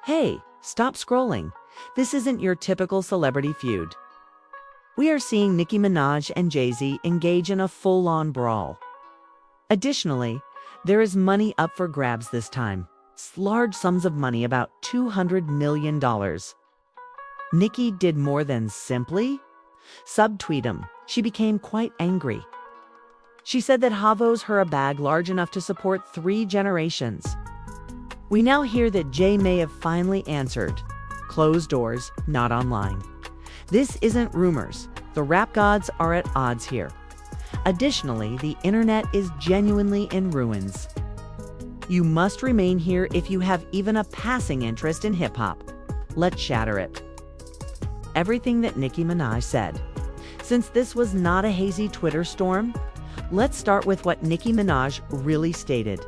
Hey, stop scrolling. This isn't your typical celebrity feud. We are seeing Nicki Minaj and Jay-Z engage in a full-on brawl. Additionally, there is money up for grabs this time. Large sums of money, about $200 million. Nicki did more than simply subtweet him. She became quite angry. She said that Hav owes her a bag large enough to support 3 generations. We now hear that Jay may have finally answered. Closed doors, not online. This isn't rumors. The rap gods are at odds here. Additionally, the internet is genuinely in ruins. You must remain here if you have even a passing interest in hip-hop. Let's shatter it. Everything that Nicki Minaj said. Since this was not a hazy Twitter storm, let's start with what Nicki Minaj really stated.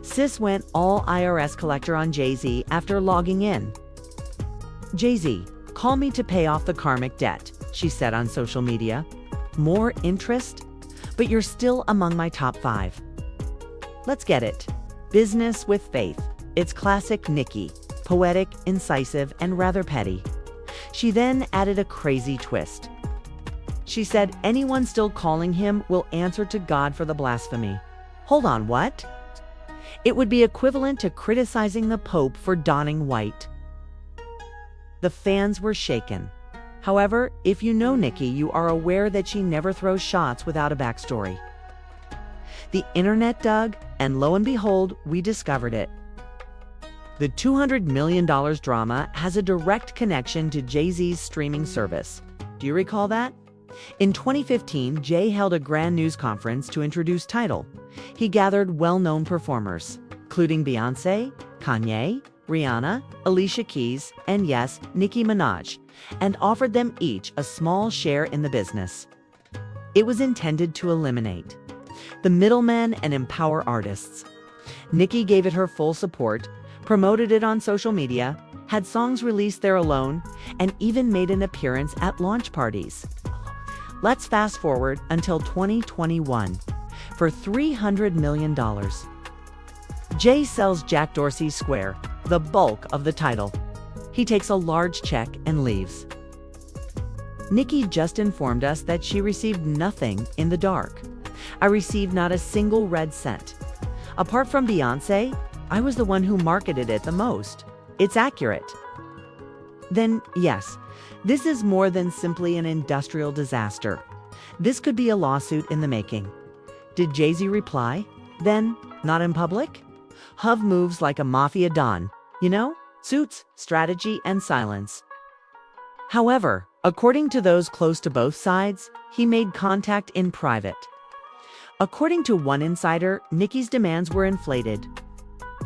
Sis went all IRS collector on Jay-Z after logging in. Jay-Z, call me to pay off the karmic debt, she said on social media. More interest? But you're still among my top 5. Let's get it. Business with faith. It's classic Nicki. Poetic, incisive, and rather petty. She then added a crazy twist. She said anyone still calling him will answer to God for the blasphemy. Hold on, what? It would be equivalent to criticizing the Pope for donning white. The fans were shaken. However, if you know Nicki, you are aware that she never throws shots without a backstory. The internet dug, and lo and behold, we discovered it. The $200 million drama has a direct connection to Jay-Z's streaming service. Do you recall that? In 2015, Jay held a grand news conference to introduce Tidal. He gathered well-known performers, including Beyoncé, Kanye, Rihanna, Alicia Keys, and yes, Nicki Minaj, and offered them each a small share in the business. It was intended to eliminate the middlemen and empower artists. Nicki gave it her full support, promoted it on social media, had songs released there alone, and even made an appearance at launch parties. Let's fast forward until 2021. For $300 million, Jay sells Jack Dorsey's Square, the bulk of the title. He takes a large check and leaves. Nicki just informed us that she received nothing in the dark. I received not a single red cent. Apart from Beyoncé, I was the one who marketed it the most. It's accurate. Then, yes, this is more than simply an industrial disaster. This could be a lawsuit in the making. Did Jay-Z reply? Then, not in public? Hav moves like a mafia don, you know? Suits, strategy, and silence. However, according to those close to both sides, he made contact in private. According to one insider, Nicki's demands were inflated.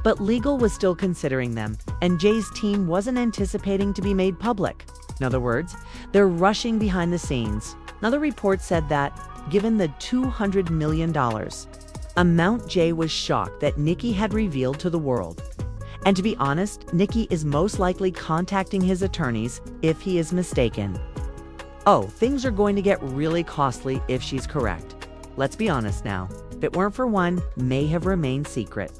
But legal was still considering them, and Jay's team wasn't anticipating to be made public. In other words, they're rushing behind the scenes. Another report said that, given the $200 million amount, Jay was shocked that Nicki had revealed to the world. And to be honest, Nicki is most likely contacting his attorneys if he is mistaken. Oh, things are going to get really costly if she's correct. Let's be honest now. If it weren't for one, may have remained secret.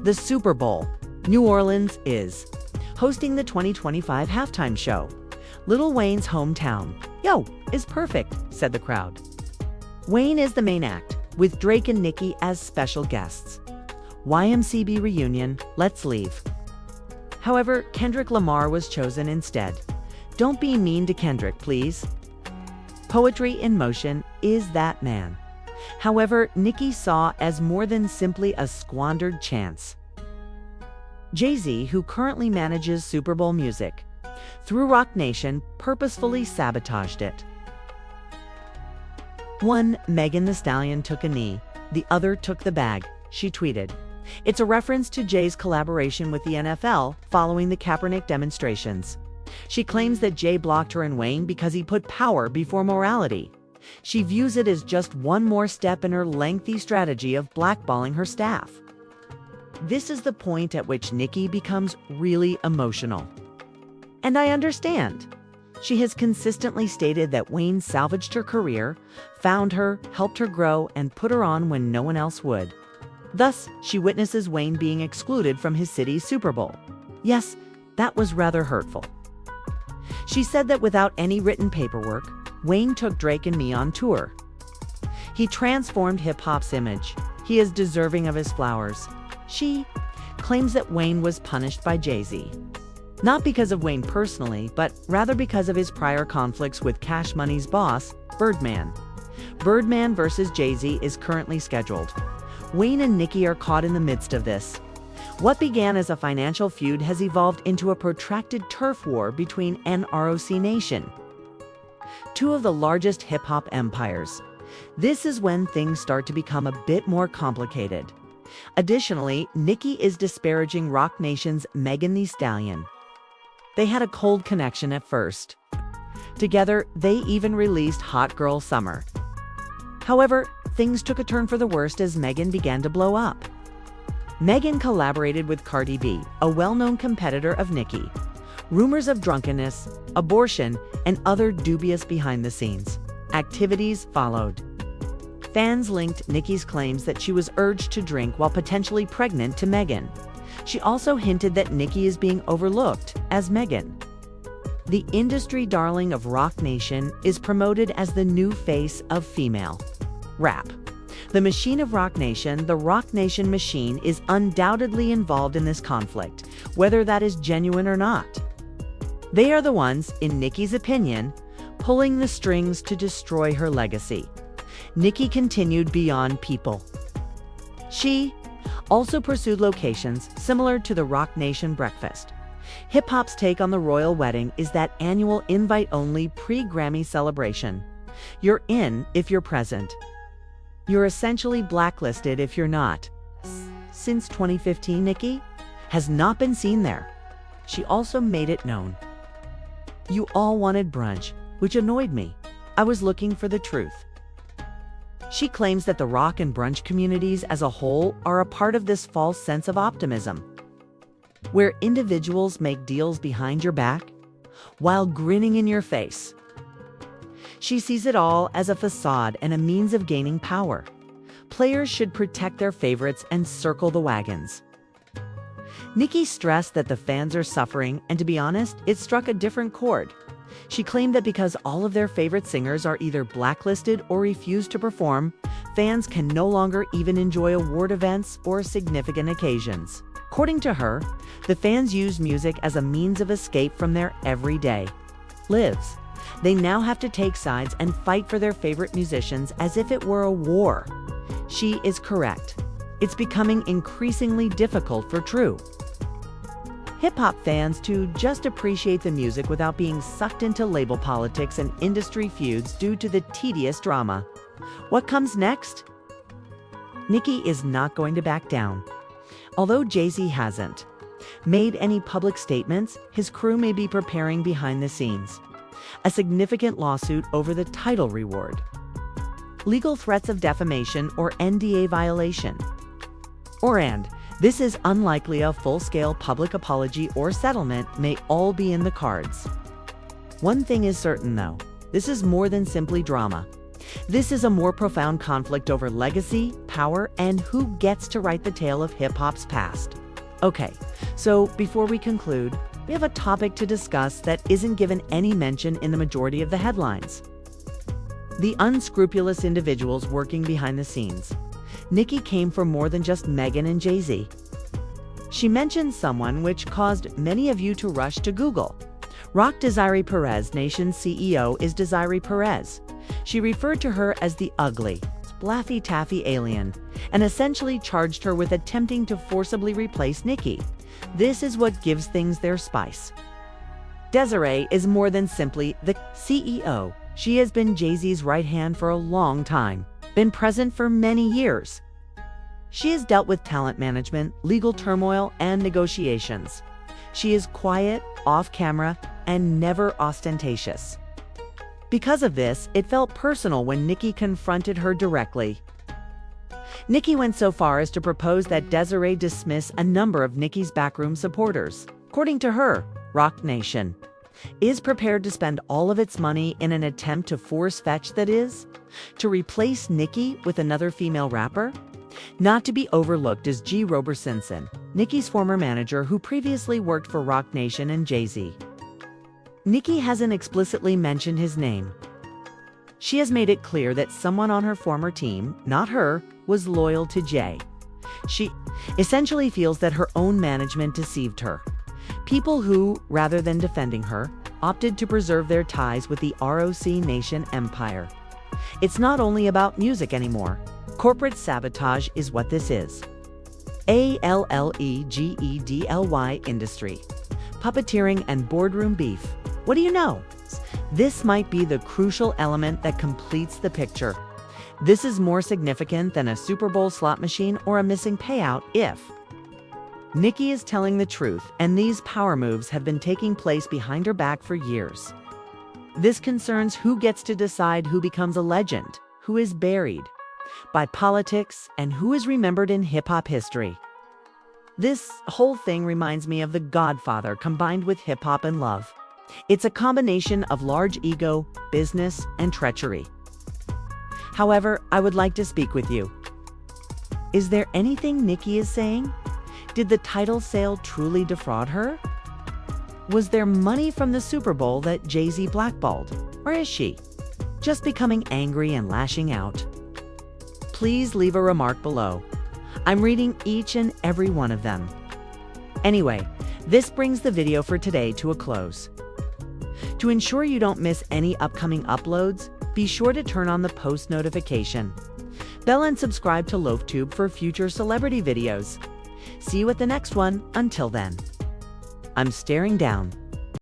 The Super Bowl. New Orleans is hosting the 2025 halftime show. Lil Wayne's hometown. Yo, is perfect, said the crowd. Wayne is the main act, with Drake and Nicki as special guests. YMCB reunion, let's leave. However, Kendrick Lamar was chosen instead. Don't be mean to Kendrick, please. Poetry in motion is that man. However, Nicki saw as more than simply a squandered chance. Jay-Z, who currently manages Super Bowl music, through Roc Nation, purposefully sabotaged it. One, Megan Thee Stallion took a knee, the other took the bag, she tweeted. It's a reference to Jay's collaboration with the NFL following the Kaepernick demonstrations. She claims that Jay blocked her and Wayne because he put power before morality. She views it as just one more step in her lengthy strategy of blackballing her staff. This is the point at which Nicki becomes really emotional. And I understand. She has consistently stated that Wayne salvaged her career, found her, helped her grow, and put her on when no one else would. Thus, she witnesses Wayne being excluded from his city's Super Bowl. Yes, that was rather hurtful. She said that without any written paperwork, Wayne took Drake and me on tour. He transformed hip-hop's image. He is deserving of his flowers. She claims that Wayne was punished by Jay-Z. Not because of Wayne personally, but rather because of his prior conflicts with Cash Money's boss, Birdman. Birdman versus Jay-Z is currently scheduled. Wayne and Nicki are caught in the midst of this. What began as a financial feud has evolved into a protracted turf war between Roc Nation, two of the largest hip-hop empires. This is when things start to become a bit more complicated. Additionally, Nicki is disparaging Roc Nation's Megan Thee Stallion. They had a cold connection at first. Together, they even released Hot Girl Summer. However, things took a turn for the worst as Megan began to blow up. Megan collaborated with Cardi B, a well-known competitor of Nicki. Rumors of drunkenness, abortion, and other dubious behind-the-scenes activities followed. Fans linked Nicki's claims that she was urged to drink while potentially pregnant to Megan. She also hinted that Nicki is being overlooked as Megan. The industry darling of Roc Nation is promoted as the new face of female rap. The machine of Roc Nation, the Roc Nation machine, is undoubtedly involved in this conflict, whether that is genuine or not. They are the ones, in Nicki's opinion, pulling the strings to destroy her legacy. Nicki continued beyond people. She also pursued locations similar to the Roc Nation breakfast. Hip-hop's take on the royal wedding is that annual invite-only pre-Grammy celebration. You're in if you're present. You're essentially blacklisted if you're not. Since 2015, Nicki has not been seen there. She also made it known. You all wanted brunch, which annoyed me. I was looking for the truth. She claims that the rock and brunch communities as a whole are a part of this false sense of optimism, where individuals make deals behind your back while grinning in your face. She sees it all as a facade and a means of gaining power. Players should protect their favorites and circle the wagons. Nicki stressed that the fans are suffering, and to be honest, it struck a different chord. She claimed that because all of their favorite singers are either blacklisted or refuse to perform, fans can no longer even enjoy award events or significant occasions. According to her, the fans use music as a means of escape from their everyday lives. They now have to take sides and fight for their favorite musicians as if it were a war. She is correct. It's becoming increasingly difficult for true hip-hop fans to just appreciate the music without being sucked into label politics and industry feuds due to the tedious drama. What comes next? Nicki is not going to back down. Although Jay-Z hasn't made any public statements, his crew may be preparing behind the scenes a significant lawsuit over the title reward, legal threats of defamation or NDA violation, and this is unlikely a full-scale public apology or settlement may all be in the cards. One thing is certain though, this is more than simply drama. This is a more profound conflict over legacy, power, and who gets to write the tale of hip-hop's past. Okay, so before we conclude, we have a topic to discuss that isn't given any mention in the majority of the headlines. The unscrupulous individuals working behind the scenes. Nicki came for more than just Megan and Jay-Z. She mentioned someone which caused many of you to rush to Google. Roc Nation's CEO is Desiree Perez. She referred to her as the ugly, Laffy Taffy alien, and essentially charged her with attempting to forcibly replace Nicki. This is what gives things their spice. Desiree is more than simply the CEO. She has been Jay-Z's right hand for a long time, been present for many years. She has dealt with talent management, legal turmoil, and negotiations. She is quiet, off camera, and never ostentatious. Because of this, it felt personal when Nicki confronted her directly. Nicki went so far as to propose that Desiree dismiss a number of Nicki's backroom supporters. According to her, Roc Nation is prepared to spend all of its money in an attempt to force fetch, that is, to replace Nicki with another female rapper. Not to be overlooked is G. Robertson, Nicki's former manager who previously worked for Roc Nation and Jay-Z. Nicki hasn't explicitly mentioned his name. She has made it clear that someone on her former team, not her, was loyal to Jay. She essentially feels that her own management deceived her. People who, rather than defending her, opted to preserve their ties with the Roc Nation empire. It's not only about music anymore. Corporate sabotage is what this is. ALLEGEDLY industry. Puppeteering and boardroom beef. What do you know? This might be the crucial element that completes the picture. This is more significant than a Super Bowl slot machine or a missing payout if Nicki is telling the truth, and these power moves have been taking place behind her back for years. This concerns who gets to decide who becomes a legend, who is buried by politics, and who is remembered in hip-hop history. This whole thing reminds me of The Godfather combined with hip-hop and love. It's a combination of large ego, business, and treachery. However, I would like to speak with you. Is there anything Nicki is saying? Did the title sale truly defraud her? Was there money from the Super Bowl that Jay-Z blackballed? Or is she just becoming angry and lashing out? Please leave a remark below. I'm reading each and every one of them. Anyway, this brings the video for today to a close. To ensure you don't miss any upcoming uploads, be sure to turn on the post notification bell and subscribe to LoafTube for future celebrity videos. See you at the next one. Until then, I'm staring down.